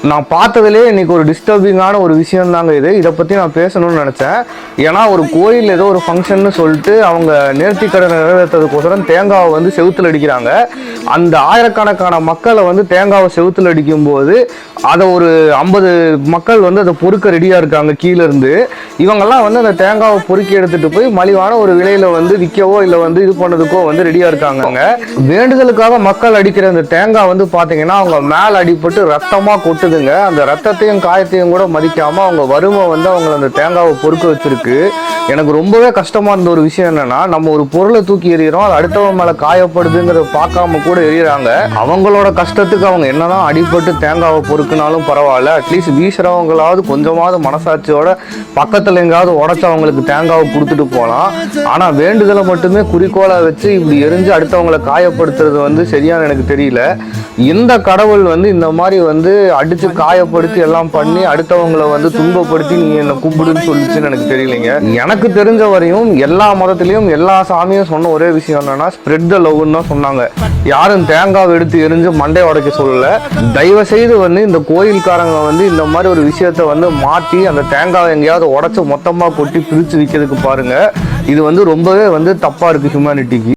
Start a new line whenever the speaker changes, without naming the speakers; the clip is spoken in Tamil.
நான் பார்த்ததுலேயே இன்னைக்கு ஒரு டிஸ்டர்பிங்கான ஒரு விஷயம் தாங்க இது. இதை பற்றி நான் பேசணும்னு நினச்சேன். ஏன்னா ஒரு கோயில் ஏதோ ஒரு ஃபங்க்ஷன்னு சொல்லிட்டு அவங்க நேர்த்திக்கடன் நிறைவேற்றதுக்கோசரம் தேங்காவை வந்து செவுத்துல அடிக்கிறாங்க. அந்த ஆயிரக்கணக்கான மக்களை வந்து தேங்காவை செவுத்துல அடிக்கும்போது அதை ஒரு 50 மக்கள் வந்து அதை பொறுக்க ரெடியாக இருக்காங்க கீழே இருந்து. இவங்கெல்லாம் வந்து அந்த தேங்காவை பொறுக்கி எடுத்துகிட்டு போய் மலிவான ஒரு விலையில் வந்து விற்கவோ இல்லை வந்து இது பண்ணதுக்கோ வந்து ரெடியாக இருக்காங்க. வேண்டுதலுக்காக மக்கள் அடிக்கிற அந்த தேங்காய் வந்து பார்த்தீங்கன்னா அவங்க மேலே அடிபட்டு ரத்தமாக கொட்டுதுங்க. அந்த ரத்தத்தையும் காயத்தையும் கூட மதிக்காமல் அவங்க வறுமை வந்து அவங்களை அந்த தேங்காவை பொறுக்க வச்சிருக்கு. எனக்கு ரொம்பவே கஷ்டமாக இருந்த ஒரு விஷயம் என்னன்னா, நம்ம ஒரு பொருளை தூக்கி எறிகிறோம், அது அடுத்தவங்க மேலே காயப்படுதுங்கிறத பார்க்காம கூட எறிகிறாங்க. அவங்களோட கஷ்டத்துக்கு அவங்க என்னதான் அடிபட்டு தேங்காவை பொறுக்குனாலும் பரவாயில்ல, அட்லீஸ்ட் வீசுறவங்களாவது கொஞ்சமாவது மனசாட்சியோட பக்கத்தில் எங்காவது உடச்சி அவங்களுக்கு தேங்காவை கொடுத்துட்டு போகலாம். ஆனால் வேண்டுதலை மட்டுமே குறிக்கோளை வச்சு இப்படி எரிஞ்சு அடுத்தவங்களை காயப்படுத்துறது வந்து சரியான எனக்கு தெரியல. இந்த கடவுள் வந்து இந்த மாதிரி வந்து அடிச்சு காயப்படுத்தி எல்லாம் பண்ணி அடுத்தவங்களை வந்து துன்பப்படுத்தி நீ என்னை கூப்பிடுன்னு சொல்லிச்சுன்னு எனக்கு தெரியலைங்க. எனக்கு தெரிஞ்ச வரையும் எல்லா மதத்திலையும் எல்லா சாமியும் சொன்ன ஒரே விஷயம் என்னன்னா, ஸ்ப்ரெட் த லவ்னு தான் சொன்னாங்க. யாரும் தேங்காவை எடுத்து எரிஞ்சு மண்டை உடைக்க சொல்லல. தயவு செய்து வந்து இந்த கோயில்காரங்க வந்து இந்த மாதிரி ஒரு விஷயத்த வந்து மாற்றி அந்த தேங்காவை எங்கேயாவது உடைச்சு மொத்தமாக கொட்டி பிரித்து விற்கிறதுக்கு பாருங்க. இது வந்து ரொம்பவே வந்து தப்பா இருக்கு ஹியூமனிட்டிக்கு.